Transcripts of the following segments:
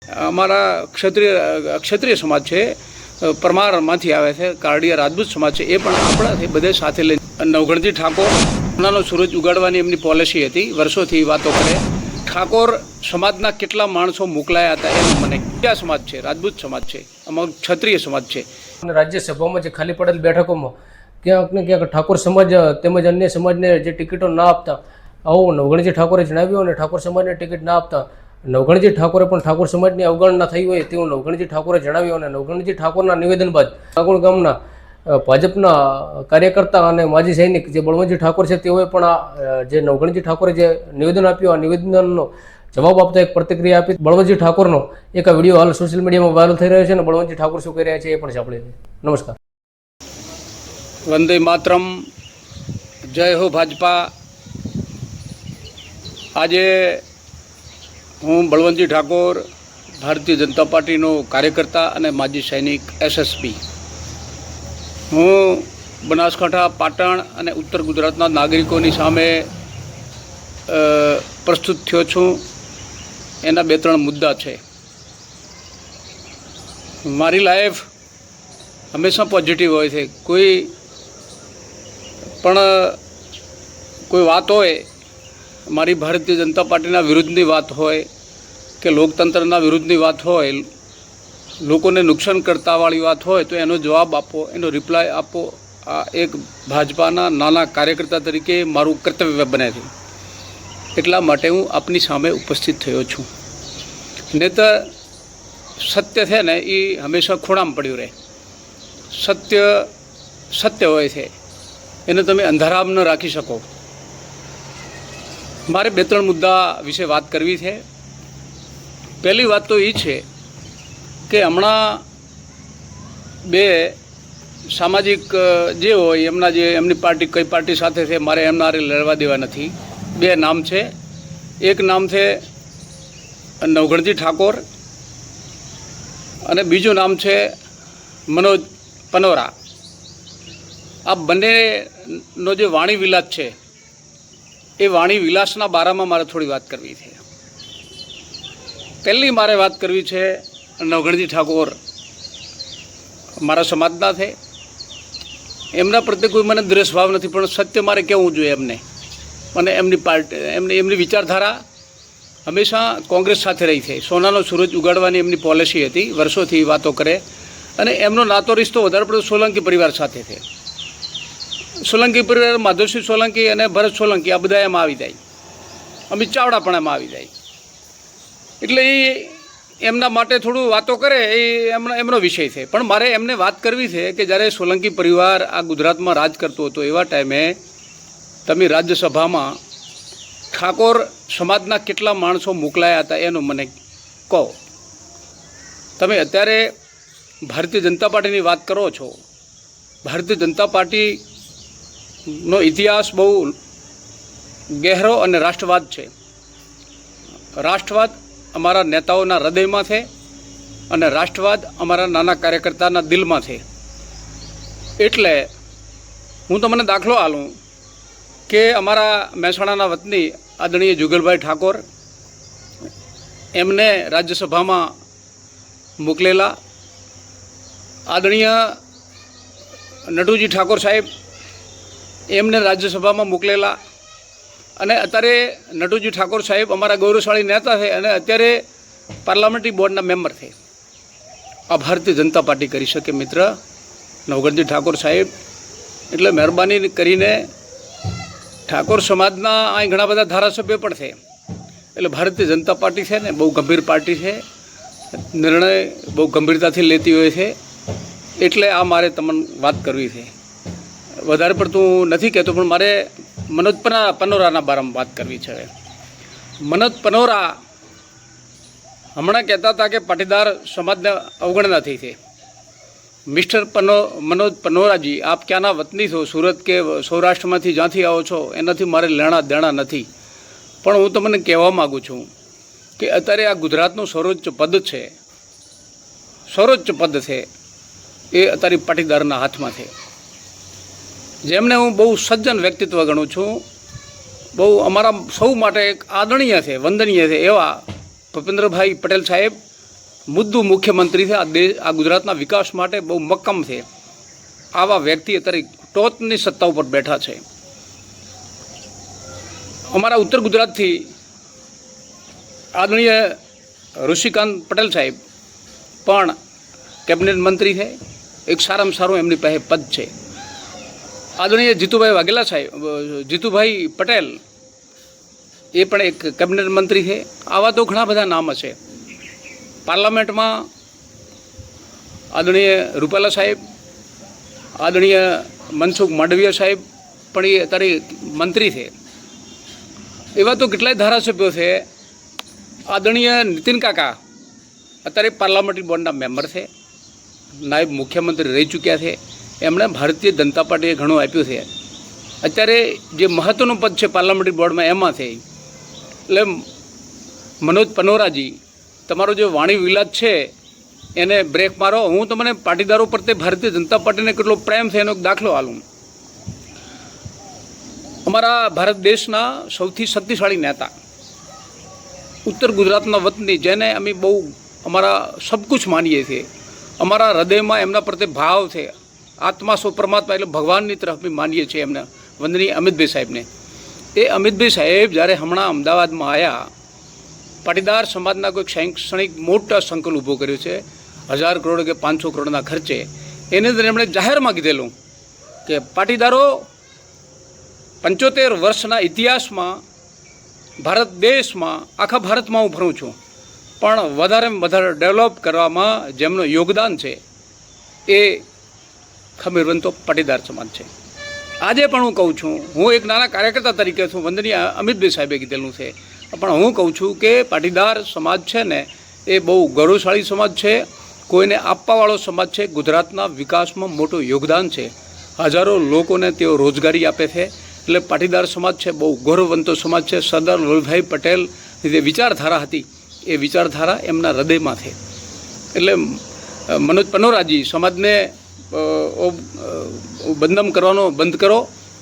અમારા ક્ષત્રિય સમાજ છે, પરમારમાંથી આવે છે, કારડિયા રાજપૂત સમાજ છે, એ પણ આપણાથી બધે સાથે લઈને નવઘણજી ઠાકોર સોનાનો સૂરજ ઉગાડવાની એમની પોલિસી હતી, વર્ષોથી વાતો કરે. ઠાકોર સમાજના કેટલા માણસો મોકલાયા હતા એનું મને કયા સમાજ છે, રાજપૂત સમાજ છે, અમારો ક્ષત્રિય સમાજ છે. રાજ્યસભામાં જે ખાલી પડેલ બેઠકોમાં ક્યાંક ને ક્યાંક ઠાકોર સમાજ તેમજ અન્ય સમાજને જે ટિકિટો ના આપતા, આવું નવઘણજી ઠાકોરે જણાવ્યું, અને ઠાકોર સમાજને ટિકિટ ના આપતા નવઘણજી ઠાકોરે પણ ઠાકોર સમાજની અવગણના થઈ હોય તેવું નવઘણજી ઠાકોરે જણાવ્યું. અને નવઘણજી ઠાકોરના નિવેદન બાદ કાગોળ ગામના ભાજપના કાર્યકર્તા અને માજી સૈનિક જે બળવંતજી ઠાકોર છે તેઓએ પણ આ જે નવઘણજી ઠાકોરે જે નિવેદન આપ્યું, આ નિવેદનનો જવાબ આપતા એક પ્રતિક્રિયા આપી. બળવંતજી ઠાકોરનો એક વિડીયો હાલ સોશિયલ મીડિયામાં વાયરલ થઈ રહ્યો છે અને બળવંતજી ઠાકોર શું કહી રહ્યા છે એ પણ સાંભળીએ. નમસ્કાર. વંદે માતરમ, જય હો ભાજપા. આજે હું બળવંતજી ઠાકોર, ભારતીય જનતા પાર્ટીનો કાર્યકર્તા અને માજી સૈનિક SSB, હું બનાસકાંઠા, પાટણ અને ઉત્તર ગુજરાતના નાગરિકોની સામે પ્રસ્તુત થયો છું. એના 2-3 મુદ્દા છે. મારી લાઈફ હંમેશા પોઝિટિવ હોય છે. કોઈ વાત હોય, મારી ભારતીય જનતા પાર્ટીના વિરુદ્ધની વાત હોય કે લોકતંત્રના વિરુદ્ધની વાત હોય, લોકોને નુકસાન કરતાવાળી વાત હોય, તો એનો જવાબ આપો, એનો રિપ્લાય આપો, આ એક ભાજપાના નાના કાર્યકર્તા તરીકે મારું કર્તવ્ય બને છે. એટલા માટે હું આપની સામે ઉપસ્થિત થયો છું. નહીંતર સત્ય છે ને એ હંમેશા ખૂણામાં પડ્યું રહે. સત્ય હોય છે, એને તમે અંધારામાં ન રાખી શકો. મારે 2-3 મુદ્દા વિશે વાત કરવી છે. પહેલી વાત તો એ છે કે હમણાં 2 સામાજિક જે હોય એમની પાર્ટી કઈ પાર્ટી સાથે છે, મારે એમના લડવા દેવા નથી. 2 નામ છે. એક નામ છે નવઘણજી ઠાકોર અને બીજું નામ છે મનોજ પનોરા. આ બંનેનો જે વાણી વિલાસ છે, એ વાણી વિલાસના બારામાં મારે થોડી વાત કરવી છે. પહેલી મારે વાત કરવી છે, નવઘણજી ઠાકોર મારા સમાજના છે, એમના પ્રત્યે કોઈ મને દ્વેષભાવ નથી, પણ સત્ય મારે કહેવું જોઈએ એમને. અને એમની પાર્ટી, એમની વિચારધારા હંમેશા કોંગ્રેસ સાથે રહી છે. સોનાનો સૂરજ ઉગાડવાની એમની પોલિસી હતી, વર્ષોથી વાતો કરે. અને એમનો નાતો રિશ્તો વધારે પડતો સોલંકી પરિવાર સાથે છે. સોલંકી પરિવાર, માધવસિંહ સોલંકી અને ભરત સોલંકી, આ બધા એમાં આવી જાય. અમિત ચાવડા પણ એમાં આવી જાય. એટલે એ એમના માટે થોડું વાતો કરે, એ એમનો વિષય છે. પણ મારે એમને વાત કરવી છે કે જ્યારે સોલંકી પરિવાર આ ગુજરાતમાં રાજ કરતો હતો, એવા ટાઈમે તમે રાજ્યસભામાં ઠાકોર સમાજના કેટલા માણસો મોકલાયા હતા એનું મને કહો. તમે અત્યારે ભારતીય જનતા પાર્ટીની વાત કરો છો. ભારતીય જનતા પાર્ટીનો ઇતિહાસ બહુ ગહેરો અને રાષ્ટ્રવાદ છે. રાષ્ટ્રવાદ અમારા નેતાઓના હૃદયમાં છે અને રાષ્ટ્રવાદ અમારા નાના કાર્યકર્તાના દિલમાં છે. એટલે હું તમને દાખલો આલું કે અમારા મહેસાણાના વતની આદરણીય જુગલભાઈ ઠાકોર, એમને રાજ્યસભામાં મોકલેલા. આદરણીય નટુજી ઠાકોર સાહેબ, એમને રાજ્યસભામાં મોકલેલા. અને અત્યારે નટુજી ઠાકોર સાહેબ અમારા ગૌરવશાળી નેતા છે અને અત્યારે પાર્લામેન્ટરી બોર્ડના મેમ્બર છે. આ ભારતીય જનતા પાર્ટી કરી શકે મિત્ર નવઘણજી ઠાકોર સાહેબ. એટલે મહેરબાની કરીને ઠાકોર સમાજના અહીં ઘણા બધા ધારાસભ્ય પણ છે. એટલે ભારતીય જનતા પાર્ટી છે ને બહુ ગંભીર પાર્ટી છે, નિર્ણય બહુ ગંભીરતાથી લેતી હોય છે. એટલે આ મારે તમને વાત કરવી છે. વધારે પડતું નથી કહેતો, પણ મારે મનોજ પનોરાના બારામાં વાત કરવી છે. મનોજ પનોરા હમણાં કહેતા હતા કે પાટીદાર સમાજને અવગણના થઈ છે. મિસ્ટર મનોજ પનોરાજી, આપ ક્યાંના વતની છો? સુરત કે સૌરાષ્ટ્રમાંથી જ્યાંથી આવો છો એનાથી મારે લેણા દેણા નથી. પણ હું તમને કહેવા માગું છું કે અત્યારે આ ગુજરાતનું સર્વોચ્ચ પદ છે, એ અત્યારે પાટીદારના હાથમાં છે. જેમને હું બહુ સજ્જન વ્યક્તિત્વ ગણું છું, બહુ અમારા સૌ માટે એક આદરણીય છે, વંદનીય છે એવા ભૂપેન્દ્રભાઈ પટેલ સાહેબ મુદ્દુ મુખ્યમંત્રી છે, આ ગુજરાતના વિકાસ માટે બહુ મક્કમ છે, આવા વ્યક્તિ અત્યારે ટોચની સત્તા ઉપર બેઠા છે. અમારા ઉત્તર ગુજરાતથી આદરણીય ઋષિકાંત પટેલ સાહેબ પણ કેબિનેટ મંત્રી છે, એક સારામાં સારું એમની પાસે પદ છે. આદરણીય જીતુભાઈ વાઘેલા સાહેબ, જીતુભાઈ પટેલ એ પણ એક કેબિનેટ મંત્રી છે. આવા તો ઘણા બધા નામ છે. પાર્લામેન્ટમાં આદરણીય રૂપાલા સાહેબ, આદરણીય મનસુખ માંડવિયા સાહેબ પણ એ અત્યારે મંત્રી છે. એવા તો કેટલાય ધારાસભ્યો છે. આદરણીય નીતિન કાકા અત્યારે પાર્લામેન્ટરી બોર્ડના મેમ્બર છે, નાયબ મુખ્યમંત્રી રહી ચૂક્યા છે. એમણે ભારતીય જનતા પાર્ટીએ ઘણું આપ્યું છે. અત્યારે જે મહત્ત્વનું પદ છે પાર્લામેન્ટરી બોર્ડમાં એમાં છે. એટલે મનોજ પનોરાજી, તમારો જે વાણી વિલાસ છે એને બ્રેક મારો. હું તમને પાટીદારો પ્રત્યે ભારતીય જનતા પાર્ટીને કેટલો પ્રેમ છે એનો એક દાખલો આલું. અમારા ભારત દેશના સૌથી શક્તિશાળી નેતા, ઉત્તર ગુજરાતના વતની, જેને અમે બહુ અમારા સબકુછ માનીએ છીએ, અમારા હૃદયમાં એમના પ્રત્યે ભાવ છે, આત્મા સો પરમાત્મા એટલે ભગવાનની તરફ અમે માનીએ છીએ એમને, વંદનીય અમિતભાઈ સાહેબને. એ અમિતભાઈ સાહેબ જ્યારે હમણાં અમદાવાદમાં આવ્યા, પાટીદાર સમાજના કોઈ શૈક્ષણિક મોટા સંકુલ ઊભો કર્યો છે 1000 કરોડ કે 500 કરોડના ખર્ચે. એની અંદર એમણે જાહેરમાં કીધેલું કે પાટીદારો 75 વર્ષના ઇતિહાસમાં ભારત દેશમાં, આખા ભારતમાં હું ફરું છું, પણ વધારેમાં વધારે ડેવલપ કરવામાં જેમનું યોગદાન છે એ ખમીરવંતો પાટીદાર સમાજ છે. આજે પણ હું કહું છું, હું એક નાના કાર્યકર્તા તરીકે છું, વંદનીય અમિતભાઈ સાહેબે કીધેલું છે, પણ હું કહું છું કે પાટીદાર સમાજ છે ને એ બહુ ગૌરવશાળી સમાજ છે, કોઈને આપવાવાળો સમાજ છે, ગુજરાતના વિકાસમાં મોટું યોગદાન છે, હજારો લોકોને તેઓ રોજગારી આપે છે. એટલે પાટીદાર સમાજ છે બહુ ગૌરવવંતો સમાજ છે. સરદાર વલ્લભભાઈ પટેલની જે વિચારધારા હતી એ વિચારધારા એમના હૃદયમાં છે. એટલે મનોજ પનોરાજી, સમાજને બદનામ કરવાનો બંધ કરો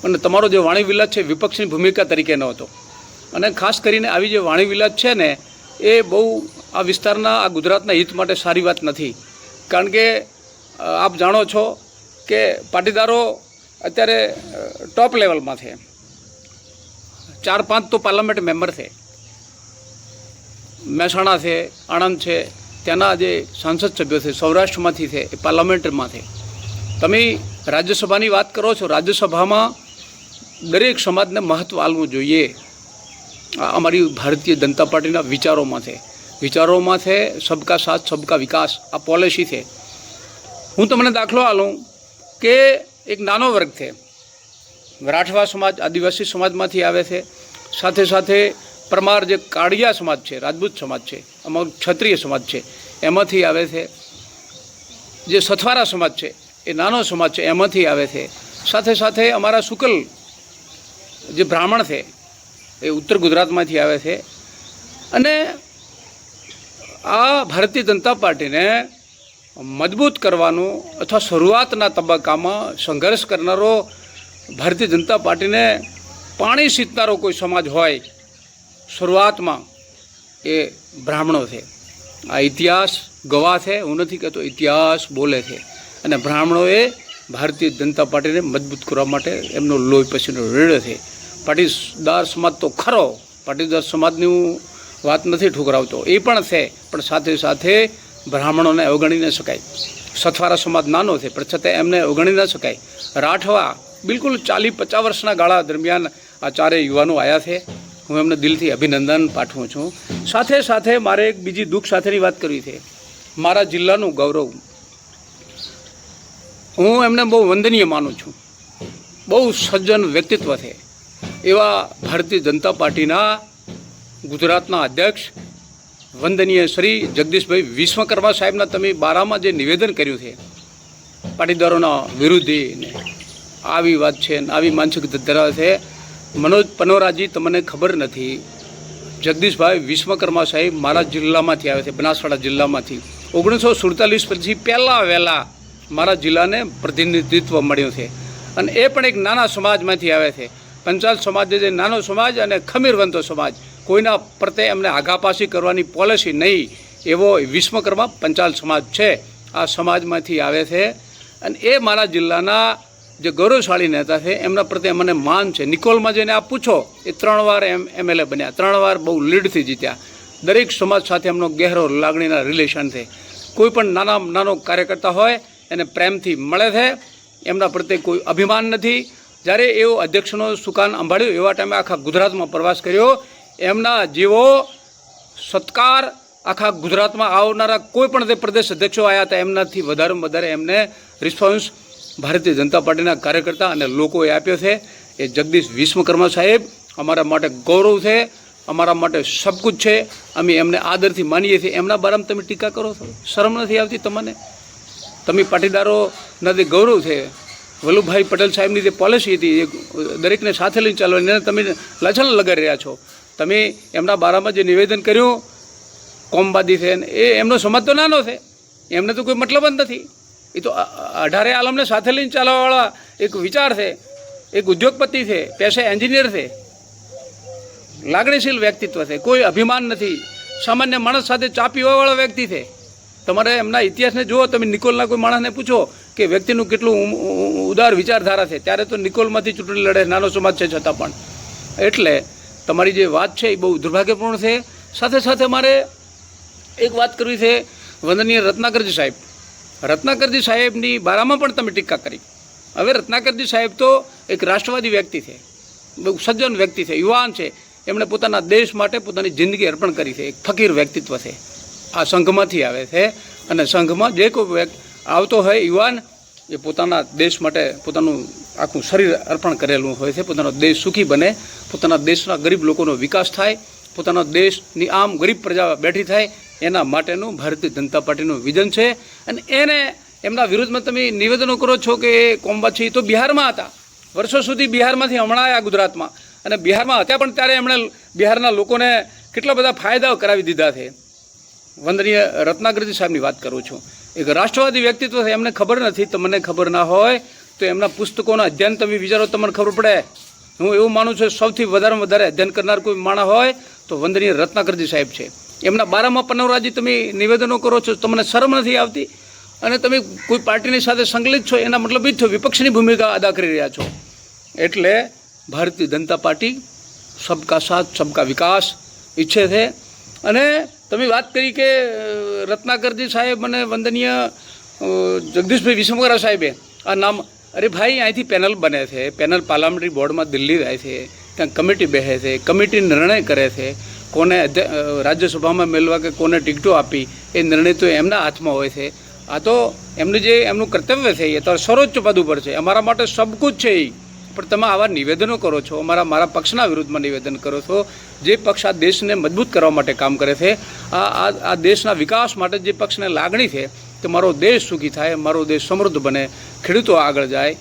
અને તમારો જે વાણી વિલાસ છે વિપક્ષની ભૂમિકા તરીકે ન હતો. અને ખાસ કરીને આવી જે વાણી વિલાસ છે ને એ બહુ આ વિસ્તારના, આ ગુજરાતના હિત માટે સારી વાત નથી. કારણ કે આપ જાણો છો કે પાટીદારો અત્યારે ટોપ લેવલમાં છે. 4-5 તો પાર્લામેન્ટ મેમ્બર છે. મહેસાણા છે, આણંદ છે, ત્યાંના જે સાંસદ સભ્યો છે સૌરાષ્ટ્રમાંથી છે, એ પાર્લામેન્ટમાં છે. તમે રાજ્યસભાની વાત કરો છો, રાજ્યસભામાં દરેક સમાજને મહત્ત્વ આપવું જોઈએ. અમારી ભારતીય જનતા પાર્ટીના વિચારોમાં છે સબકા સાથ સબકા વિકાસ, આ પોલિસી છે. હું તમને દાખલો આલું કે એક નાનો વર્ગ છે, રાઠવા સમાજ, આદિવાસી સમાજમાંથી આવે છે, સાથે સાથે પરમાર જે કાળિયા સમાજ છે, રાજપૂત સમાજ છે, અમારો ક્ષત્રિય સમાજ છે, એમાંથી આવે છે. જે સથવારા સમાજ છે એ નાનો સમાજ છે, એમાંથી આવે છે. સાથે સાથે અમારા શુકલ જે બ્રાહ્મણ છે એ ઉત્તર ગુજરાતમાંથી આવે છે. અને આ ભારતીય જનતા પાર્ટીને મજબૂત કરવાનું અથવા શરૂઆતના તબક્કામાં સંઘર્ષ કરનારો, ભારતીય જનતા પાર્ટીને પાણી સીંચનારો કોઈ સમાજ હોય શરૂઆતમાં એ બ્રાહ્મણો છે. આ ઇતિહાસ ગવાહ છે, હું નથી કહેતો, ઇતિહાસ બોલે છે. અને બ્રાહ્મણોએ ભારતીય જનતા પાર્ટીને મજબૂત કરવા માટે એમનો લોહી પસીનો રેડ્યો છે. પાટીદાર સમાજ તો ખરો, પાટીદાર સમાજની હું વાત નથી ઠુકરાવતો, એ પણ છે, પણ સાથે સાથે બ્રાહ્મણોને અવગણી ન શકાય. સથવારા સમાજ નાનો છે પણ છતાં એમને અવગણી ન શકાય. રાઠવા બિલકુલ 40-50 વર્ષના ગાળા દરમિયાન આ ચારેય યુવાનો આવ્યા છે. હું એમને દિલથી અભિનંદન પાઠવું છું. સાથે સાથે મારે એક બીજી દુઃખ સાથેની વાત કરવી છે. મારા જિલ્લાનું ગૌરવ, હું એમને બહુ વંદનીય માનું છું, બહુ સજ્જન વ્યક્તિત્વ છે એવા ભારતીય જનતા પાર્ટીના ગુજરાતના અધ્યક્ષ વંદનીય શ્રી જગદીશભાઈ વિશ્વકર્મા સાહેબના તમે બારામાં જે નિવેદન કર્યું છે પાટીદારોના વિરુદ્ધે ને આવી વાત છે ને આવી માનસિકતા ધરાવે છે. મનોજ પનોરાજી, તમને ખબર નથી, જગદીશભાઈ વિશ્વકર્મા સાહેબ મારા જિલ્લામાંથી આવે છે, બનાસકાંઠા જિલ્લામાંથી. 1947 પછી પહેલાં વહેલા મારા જિલ્લાને પ્રતિનિધિત્વ મળ્યું છે. અને એ પણ એક નાના સમાજમાંથી આવે છે. પંચાલ સમાજ જે નાનો સમાજ અને ખમીરવંતો સમાજ, કોઈના પ્રત્યે એમને આઘાપાછી કરવાની પોલિસી નહીં, એવો વિશ્વકર્મા પંચાલ સમાજ છે. આ સમાજમાંથી આવે છે અને એ મારા જિલ્લાના જે ગૌરવશાળી નેતા છે એમના પ્રત્યે મને માન છે. નિકોલમાં જઈને આપ પૂછો, એ 3 વાર MLA બન્યા, 3 વાર બહુ લીડથી જીત્યા. દરેક સમાજ સાથે એમનો ગહેરો લાગણીના રિલેશન છે. કોઈ પણ નાનો કાર્યકર્તા હોય એને પ્રેમથી મળે છે, એમના પ્રત્યે કોઈ અભિમાન નથી. જ્યારે એવો અધ્યક્ષનો સુકાન સંભાળ્યો એવા ટાઈમે આખા ગુજરાતમાં પ્રવાસ કર્યો. એમના જેવો સત્કાર આખા ગુજરાતમાં આવનારા કોઈ પણ તે પ્રદેશ અધ્યક્ષો આવ્યા હતા એમનાથી વધારેમાં વધારે એમને રિસ્પોન્સ ભારતીય જનતા પાર્ટીના કાર્યકર્તા અને લોકોએ આપ્યો છે. એ જગદીશ વિશ્વકર્મા સાહેબ અમારા માટે ગૌરવ છે, અમારા માટે સબકુછ છે. અમે એમને આદરથી માનીએ છીએ. એમના બારામાં તમે ટીકા કરો છો, શરમ નથી આવતી તમને? તમે પાટીદારોના જે ગૌરવ છે, વલ્લભભાઈ પટેલ સાહેબની જે પોલિસી હતી એ દરેકને સાથે લઈને ચાલવાની, એને તમે લછણ લગાડી રહ્યા છો. તમે એમના બારામાં જે નિવેદન કર્યું કોમવાદી છે એ એમનો સમાજ તો નાનો છે, એમને તો કોઈ મતલબ જ નથી. એ તો 18 આલમને સાથે લઈને ચાલવાવાળા એક વિચાર છે, એક ઉદ્યોગપતિ છે, પેશે એન્જિનિયર છે, લાગણીશીલ વ્યક્તિત્વ છે, કોઈ અભિમાન નથી, સામાન્ય માણસ સાથે ચા પીવાવાળા વ્યક્તિ છે. તમારે એમના ઇતિહાસને જુઓ, તમે નિકોલના કોઈ માણસને પૂછો કે વ્યક્તિનું કેટલું ઉદાર વિચારધારા છે. ત્યારે તો નિકોલમાંથી ચૂંટણી લડે, નાનો સમાજ છે છતાં પણ. એટલે તમારી જે વાત છે એ બહુ દુર્ભાગ્યપૂર્ણ છે. સાથે સાથે મારે એક વાત કરવી છે, વંદનીય રત્નાકરજી સાહેબ. રત્નાકરજી સાહેબની બારામાં પણ તમે ટીકા કરી. હવે રત્નાકરજી સાહેબ તો એક રાષ્ટ્રવાદી વ્યક્તિ છે, બહુ સજ્જન વ્યક્તિ છે, યુવાન છે. એમણે પોતાના દેશ માટે પોતાની જિંદગી અર્પણ કરી છે. એક ફકીર વ્યક્તિત્વ છે. આ સંઘમાંથી આવે છે અને સંઘમાં જે કોઈ આવતો હોય યુવાન એ પોતાના દેશ માટે પોતાનું આખું શરીર અર્પણ કરેલું હોય છે. પોતાનો દેશ સુખી બને, પોતાના દેશના ગરીબ લોકોનો વિકાસ થાય, પોતાના દેશની આમ ગરીબ પ્રજા બેઠી થાય, એના માટેનું ભારતીય જનતા પાર્ટીનું વિઝન છે. અને એને એમના વિરુદ્ધમાં તમે નિવેદનો કરો છો કે એ કોમવાદ તો બિહારમાં હતા વર્ષો સુધી, બિહારમાંથી હમણાં આવ્યા ગુજરાતમાં, અને બિહારમાં હતા પણ ત્યારે એમણે બિહારના લોકોને કેટલા બધા ફાયદાઓ કરાવી દીધા છે. વંદનીય રત્નાકરજી સાહેબની વાત કરું છું. એક રાષ્ટ્રવાદી વ્યક્તિત્વ છે, એમને ખબર નથી, તમને ખબર ના હોય તો એમના પુસ્તકોના અધ્યયન તમે વિચારો, તમને ખબર પડે. હું એવું માનું છું સૌથી વધારેમાં વધારે અધ્યયન કરનાર કોઈ માણસ હોય તો વંદનીય રત્નાકરજી સાહેબ છે. એમના બારામાં પનવરાજી તમે નિવેદનો કરો છો, તમને શરમ નથી આવતી? અને તમે કોઈ પાર્ટીની સાથે સંકલિત છો એના મતલબ એ જ થયો વિપક્ષની ભૂમિકા અદા કરી રહ્યા છો. એટલે ભારતીય જનતા પાર્ટી સબકા સાથ સબકા વિકાસ ઈચ્છે છે. અને તમે વાત કરી કે રત્નાકરજી સાહેબ અને વંદનીય જગદીશભાઈ વિશ્વકર્મા સાહેબે આ નામ, અરે ભાઈ અહીંથી પેનલ બને છે, પેનલ પાર્લામેન્ટરી બોર્ડમાં દિલ્હી રહે છે, ત્યાં કમિટી બેસે છે, કમિટી નિર્ણય કરે છે કોને રાજ્યસભામાં મેળવા કે કોને ટિકટો આપી, એ નિર્ણય તો એમના હાથમાં હોય છે. આ તો એમનું કર્તવ્ય છે, એ તો સર્વોચ્ચ પદ ઉપર છે. અમારા માટે સબકુછ છે એ. પણ તમે આવા નિવેદનો કરો છો, મારા પક્ષના વિરુદ્ધમાં નિવેદન કરો છો. જે પક્ષ આ દેશને મજબૂત કરવા માટે કામ કરે છે, આ દેશના વિકાસ માટે જે પક્ષને લાગણી છે કે મારો દેશ સુખી થાય, મારો દેશ સમૃદ્ધ બને, ખેડૂતો આગળ જાય,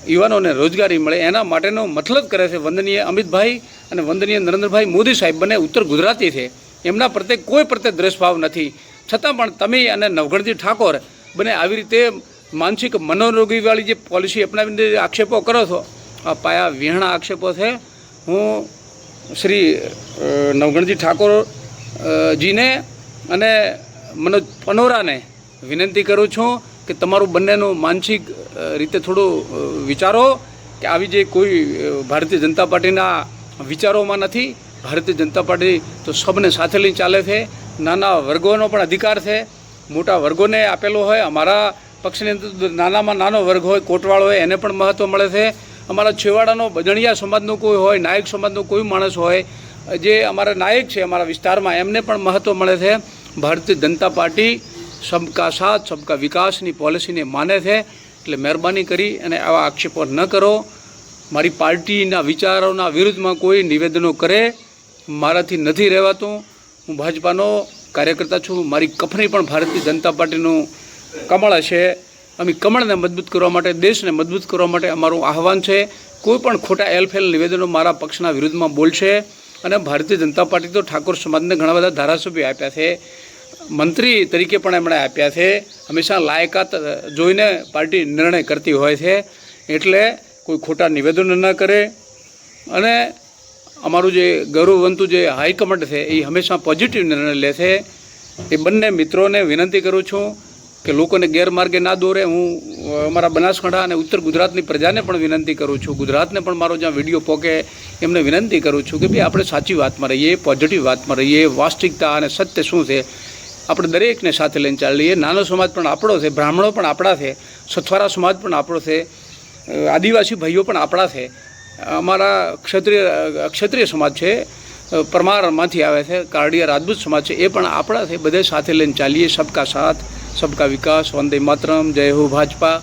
યુવાનોને રોજગારી મળે, એના માટેનો મતલબ કરે છે વંદનીય અમિતભાઈ અને વંદનીય નરેન્દ્રભાઈ મોદી સાહેબ બંને ઉત્તર ગુજરાતી છે. એમના પ્રત્યે કોઈ પ્રત્યે દ્વેષભાવ નથી. છતાં પણ તમે અને નવઘણજી ઠાકોર બંને આવી રીતે માનસિક મનોરોગીવાળી જે પોલિસી અપનાવીને આક્ષેપો કરો છો, આ પાયા વિહાણા આક્ષેપો છે. હું શ્રી નવઘણજી ઠાકોરજીને અને મનોજ પનોરાને વિનંતી કરું છું કે તમારું બંનેનું માનસિક રીતે થોડું વિચારો કે આવી જે કોઈ ભારતીય જનતા પાર્ટીના વિચારોમાં નથી. ભારતીય જનતા પાર્ટી તો સબને સાથે લઈને ચાલે છે. નાના વર્ગોનો પણ અધિકાર છે, મોટા વર્ગોને આપેલો હોય. અમારા પક્ષની અંદર નાનામાં નાનો વર્ગ હોય, કોટવાળો હોય, એને પણ મહત્ત્વ મળે છે. અમારા છેવાડાનો બજણિયા સમાજનો કોઈ હોય, નાયક સમાજનો કોઈ માણસ હોય, જે અમારા નાયક છે અમારા વિસ્તારમાં, એમને પણ મહત્ત્વ મળે છે. ભારતીય જનતા પાર્ટી સબકા સાથ સબકા વિકાસની પોલિસીને માને છે. એટલે મહેરબાની કરી અને આવા આક્ષેપો ન કરો. મારી પાર્ટીના વિચારોના વિરુદ્ધમાં કોઈ નિવેદનો કરે મારાથી નથી રહેવાતું. હું ભાજપાનો કાર્યકર્તા છું. મારી કફની પણ ભારતીય જનતા પાર્ટીનું કમળ હશે. અમે કમળને મજબૂત કરવા માટે, દેશને મજબૂત કરવા માટે અમારું આહવાન છે. કોઈ પણ ખોટા એલફેલ નિવેદનો મારા પક્ષના વિરુદ્ધમાં બોલશે. અને ભારતીય જનતા પાર્ટી તો ઠાકોર સમાજને ઘણા બધા ધારાસભ્યો આપ્યા છે, મંત્રી તરીકે પણ એમણે આપ્યા છે. હંમેશા લાયકાત જોઈને પાર્ટી નિર્ણય કરતી હોય છે. એટલે કોઈ ખોટા નિવેદનો ન કરે. અને અમારું જે ગૌરવવંતુ જે હાઈકમાન્ડ છે એ હંમેશા પોઝિટિવ નિર્ણય લે છે. એ બંને મિત્રોને વિનંતી કરું છું કે લોકોને ગેરમાર્ગે ના દોરે. હું અમારા બનાસકાંઠા અને ઉત્તર ગુજરાતની પ્રજાને પણ વિનંતી કરું છું, ગુજરાતને પણ મારો જ્યાં વિડીયો પોકે એમને વિનંતી કરું છું કે ભાઈ આપણે સાચી વાતમાં રહીએ, પોઝિટિવ વાતમાં રહીએ, વાસ્તવિકતા અને સત્ય શું છે આપણે દરેકને સાથે લઈને ચાલીએ. નાનો સમાજ પણ આપણો છે, બ્રાહ્મણો પણ આપણા છે, સથવારા સમાજ પણ આપણો છે, આદિવાસી ભાઈઓ પણ આપણા છે, અમારા ક્ષત્રિય સમાજ છે, પરમારમાંથી આવે છે, કારડિયા રાજપૂત સમાજ છે, એ પણ આપણા છે. બધે સાથે લઈને ચાલીએ. સબકા સાથ સબકા વિકાસ, વંદે માતરમ, જય હો ભાજપા.